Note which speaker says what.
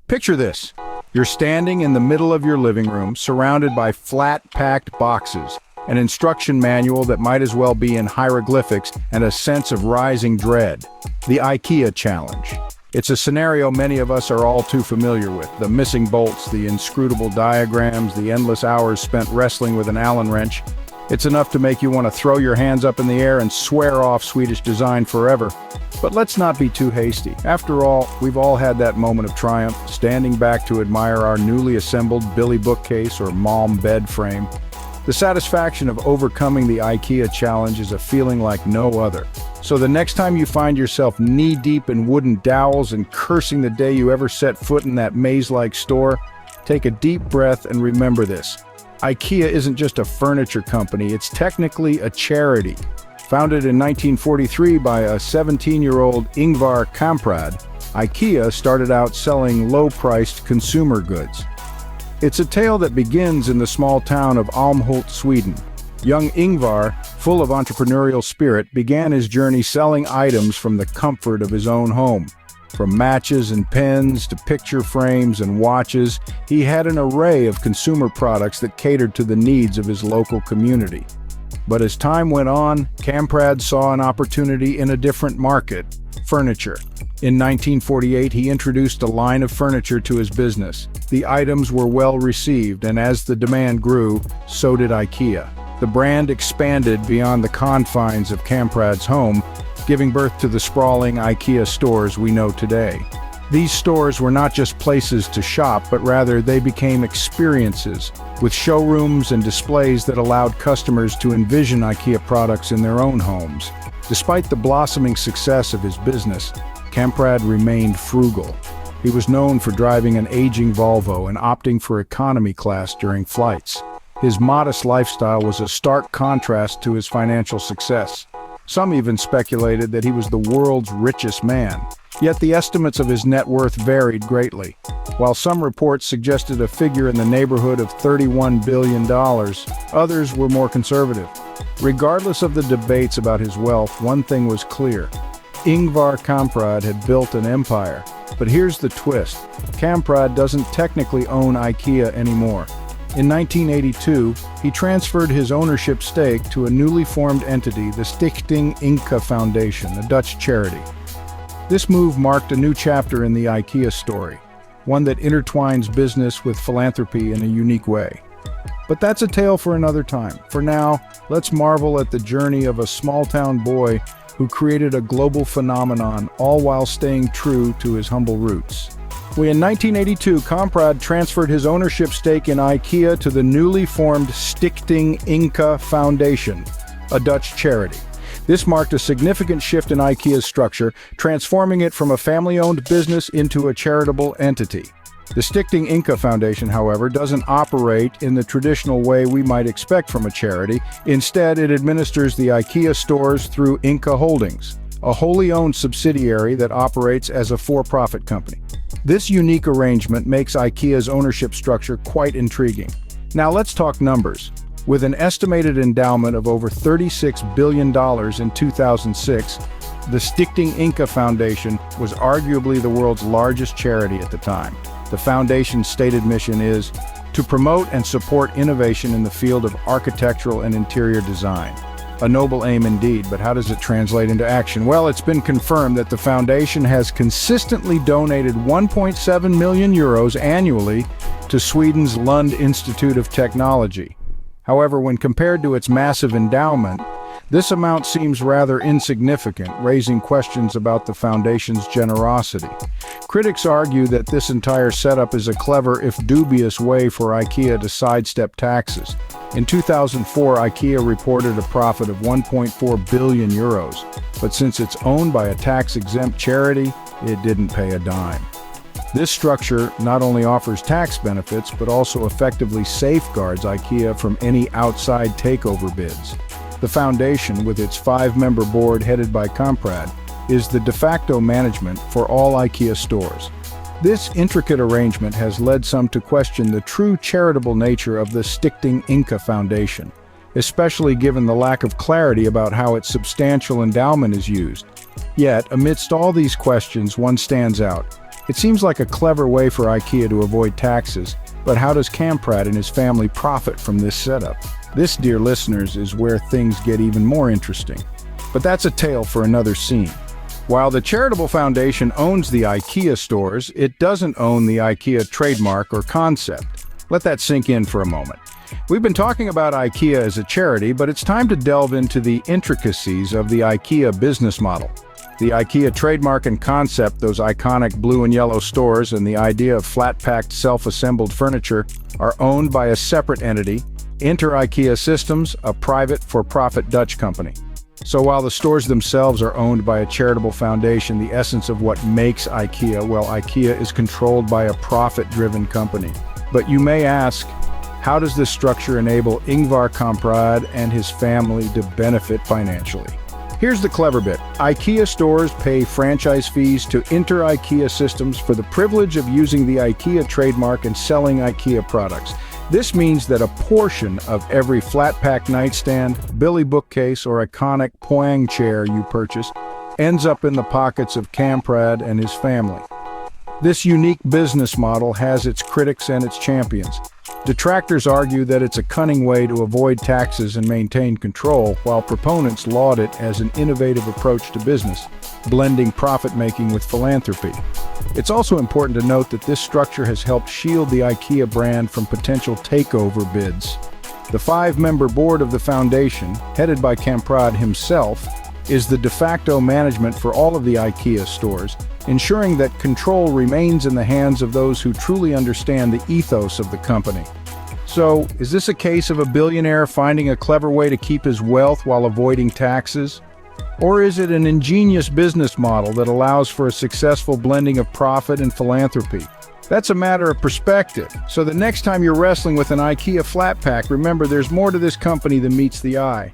Speaker 1: Picture this. You're standing in the middle of your living room, surrounded by flat, packed boxes, an instruction manual that might as well be in hieroglyphics, and a sense of rising dread. The IKEA challenge. It's a scenario many of us are all too familiar with. The missing bolts, the inscrutable diagrams, the endless hours spent wrestling with an Allen wrench. It's enough to make you want to throw your hands up in the air and swear off Swedish design forever. But let's not be too hasty. After all, we've all had that moment of triumph, standing back to admire our newly assembled Billy bookcase or Malm bed frame. The satisfaction of overcoming the IKEA challenge is a feeling like no other. So the next time you find yourself knee-deep in wooden dowels and cursing the day you ever set foot in that maze-like store, take a deep breath and remember this. IKEA isn't just a furniture company, it's technically a charity. Founded in 1943 by a 17-year-old Ingvar Kamprad, IKEA started out selling low-priced consumer goods. It's a tale that begins in the small town of Älmhult, Sweden. Young Ingvar, full of entrepreneurial spirit, began his journey selling items from the comfort of his own home. From matches and pens to picture frames and watches, he had an array of consumer products that catered to the needs of his local community. But as time went on, Kamprad saw an opportunity in a different market: furniture. In 1948, he introduced a line of furniture to his business. The items were well received, and as the demand grew, so did IKEA. The brand expanded beyond the confines of Kamprad's home, giving birth to the sprawling IKEA stores we know today. These stores were not just places to shop, but rather they became experiences, with showrooms and displays that allowed customers to envision IKEA products in their own homes. Despite the blossoming success of his business, Kamprad remained frugal. He was known for driving an aging Volvo and opting for economy class during flights. His modest lifestyle was a stark contrast to his financial success. Some even speculated that he was the world's richest man. Yet the estimates of his net worth varied greatly. While some reports suggested a figure in the neighborhood of $31 billion, others were more conservative. Regardless of the debates about his wealth, one thing was clear. Ingvar Kamprad had built an empire. But here's the twist. Kamprad doesn't technically own IKEA anymore. In 1982, he transferred his ownership stake to a newly formed entity, the Stichting Inca Foundation, a Dutch charity. This move marked a new chapter in the IKEA story, one that intertwines business with philanthropy in a unique way. But that's a tale for another time. For now, let's marvel at the journey of a small-town boy who created a global phenomenon, all while staying true to his humble roots. In 1982, Kamprad transferred his ownership stake in IKEA to the newly formed Stichting Inca Foundation, a Dutch charity. This marked a significant shift in IKEA's structure, transforming it from a family-owned business into a charitable entity. The Stichting Inca Foundation, however, doesn't operate in the traditional way we might expect from a charity. Instead, it administers the IKEA stores through Inca Holdings, a wholly owned subsidiary that operates as a for-profit company. This unique arrangement makes IKEA's ownership structure quite intriguing. Now let's talk numbers. With an estimated endowment of over $36 billion in 2006, the Stichting Inca Foundation was arguably the world's largest charity at the time. The foundation's stated mission is to promote and support innovation in the field of architectural and interior design. A noble aim indeed, but how does it translate into action? Well, it's been confirmed that the foundation has consistently donated 1.7 million euros annually to Sweden's Lund Institute of Technology. However, when compared to its massive endowment, this amount seems rather insignificant, raising questions about the foundation's generosity. Critics argue that this entire setup is a clever, if dubious, way for IKEA to sidestep taxes. In 2004, IKEA reported a profit of 1.4 billion euros, but since it's owned by a tax-exempt charity, it didn't pay a dime. This structure not only offers tax benefits, but also effectively safeguards IKEA from any outside takeover bids. The foundation, with its 5-member board headed by Kamprad, is the de facto management for all IKEA stores. This intricate arrangement has led some to question the true charitable nature of the Stichting Inca Foundation, especially given the lack of clarity about how its substantial endowment is used. Yet, amidst all these questions, one stands out. It seems like a clever way for IKEA to avoid taxes, but how does Kamprad and his family profit from this setup? This, dear listeners, is where things get even more interesting. But that's a tale for another scene. While the charitable foundation owns the IKEA stores, it doesn't own the IKEA trademark or concept. Let that sink in for a moment. We've been talking about IKEA as a charity, but it's time to delve into the intricacies of the IKEA business model. The IKEA trademark and concept, those iconic blue and yellow stores, and the idea of flat-packed, self-assembled furniture are owned by a separate entity, Inter IKEA Systems, a private for-profit Dutch company. So while the stores themselves are owned by a charitable foundation, the essence of what makes IKEA, well, IKEA is controlled by a profit-driven company. But you may ask, how does this structure enable Ingvar Kamprad and his family to benefit financially? Here's the clever bit. IKEA stores pay franchise fees to Inter IKEA Systems for the privilege of using the IKEA trademark and selling IKEA products. This means that a portion of every flat-pack nightstand, Billy bookcase, or iconic Poang chair you purchase ends up in the pockets of Kamprad and his family. This unique business model has its critics and its champions. Detractors argue that it's a cunning way to avoid taxes and maintain control, while proponents laud it as an innovative approach to business, blending profit-making with philanthropy. It's also important to note that this structure has helped shield the IKEA brand from potential takeover bids. The 5-member board of the foundation, headed by Kamprad himself, is the de facto management for all of the IKEA stores, ensuring that control remains in the hands of those who truly understand the ethos of the company. So, is this a case of a billionaire finding a clever way to keep his wealth while avoiding taxes? Or is it an ingenious business model that allows for a successful blending of profit and philanthropy? That's a matter of perspective. So the next time you're wrestling with an IKEA flat pack, remember there's more to this company than meets the eye.